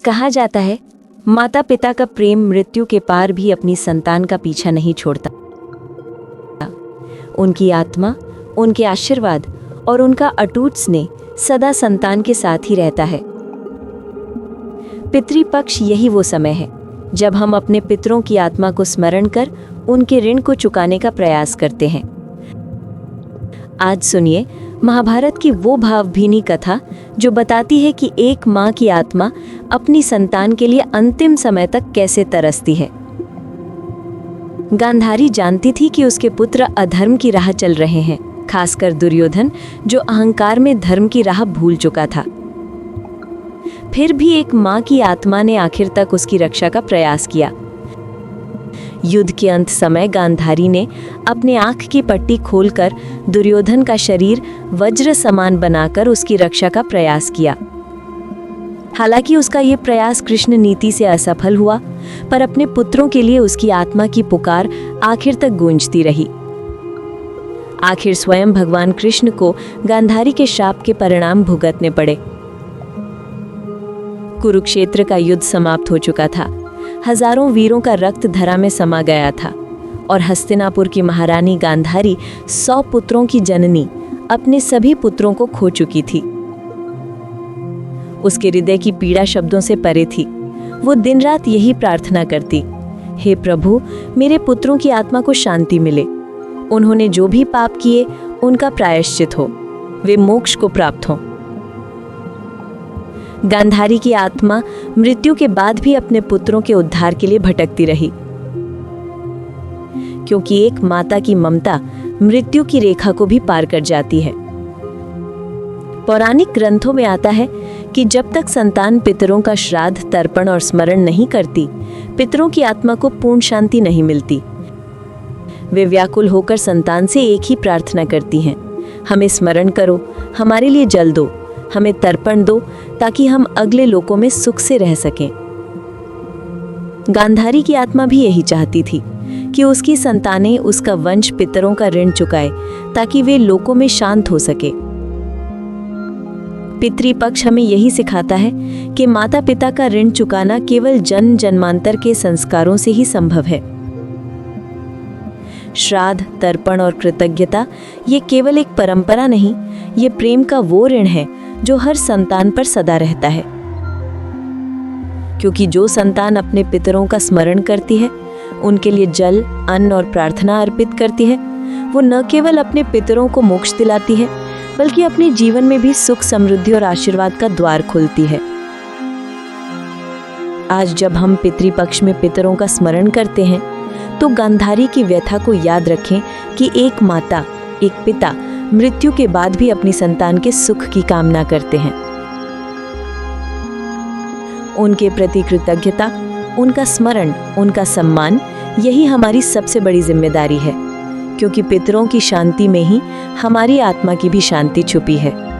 कहा जाता है, माता पिता का प्रेम मृत्यु के पार भी अपनी संतान का पीछा नहीं छोड़ता। उनकी आत्मा, उनके आशीर्वाद और उनका अटूट स्नेह सदा संतान के साथ ही रहता है। पितृपक्ष यही वो समय है जब हम अपने पितरों की आत्मा को स्मरण कर उनके ऋण को चुकाने का प्रयास करते हैं। आज सुनिए महाभारत की वो भावभीनी कथा जो बताती है कि एक माँ की आत्मा अपनी संतान के लिए अंतिम समय तक कैसे तरसती है। गांधारी जानती थी कि उसके पुत्र अधर्म की राह चल रहे हैं, खासकर दुर्योधन जो अहंकार में धर्म की राह भूल चुका था। फिर भी एक माँ की आत्मा ने आखिर तक उसकी रक्षा का प्रयास किया। युद्ध के अंत समय गांधारी ने अपने आंख की पट्टी खोलकर दुर्योधन का शरीर वज्र समान बनाकर उसकी रक्षा का प्रयास किया। हालांकि उसका ये प्रयास कृष्ण नीति से असफल हुआ, पर अपने पुत्रों के लिए उसकी आत्मा की पुकार आखिर तक गूंजती रही। आखिर स्वयं भगवान कृष्ण को गांधारी के शाप के परिणाम भुगतने पड़े। कुरुक्षेत्र का युद्ध समाप्त हो चुका था। हजारों वीरों का रक्त धरा में समा गया था और हस्तिनापुर की महारानी गांधारी 100 पुत्रों की जननी अपने सभी पुत्रों को खो चुकी थी। उसके हृदय की पीड़ा शब्दों से परे थी। वो दिन रात यही प्रार्थना करती, हे प्रभु, मेरे पुत्रों की आत्मा को शांति मिले। उन्होंने जो भी पाप किए उनका प्रायश्चित हो, वे मोक्ष को प्राप्त हों। गांधारी की आत्मा मृत्यु के बाद भी अपने पुत्रों के उद्धार के लिए भटकती रही, क्योंकि एक माता की ममता मृत्यु की रेखा को भी पार कर जाती है। पौराणिक ग्रंथों में आता है कि जब तक संतान पितरों का श्राद्ध, तर्पण और स्मरण नहीं करती, पितरों की आत्मा को पूर्ण शांति नहीं मिलती। वे व्याकुल होकर संतान से एक ही प्रार्थना करती हैं, हमें स्मरण करो, हमारे लिए जल दो, हमें तर्पण दो ताकि हम अगले लोकों में सुख से रह सकें। गांधारी की आत्मा भी यही चाहती थी कि उसकी संतानें उसका वंश पितरों का ऋण चुकाए ताकि वे लोकों में शांत हो सके। पितृपक्ष हमें यही सिखाता है कि माता पिता का ऋण चुकाना केवल जन्म जन्मांतर के संस्कारों से ही संभव है। श्राद्ध, तर्पण और कृतज्ञता ये केवल एक परंपरा नहीं, ये प्रेम का वो ऋण है जो हर संतान पर सदा रहता है। क्योंकि जो संतान अपने पितरों का स्मरण करती है, उनके लिए जल, अन्न और प्रार्थना अर्पित करती है, वो न केवल अपने पितरों को मोक्ष दिलाती है, बल्कि अपने जीवन में भी सुख, समृद्धि और आशीर्वाद का द्वार खोलती है। आज जब हम पितृपक्ष में पितरों का स्मरण करते हैं, तो गांधारी की व्यथा को याद रखें कि एक माता, एक पिता मृत्यु के बाद भी अपनी संतान के सुख की कामना करते हैं। उनके प्रति कृतज्ञता, उनका स्मरण, उनका सम्मान, यही हमारी सबसे बड़ी जिम्मेदारी है, क्योंकि पितरों की शांति में ही हमारी आत्मा की भी शांति छुपी है।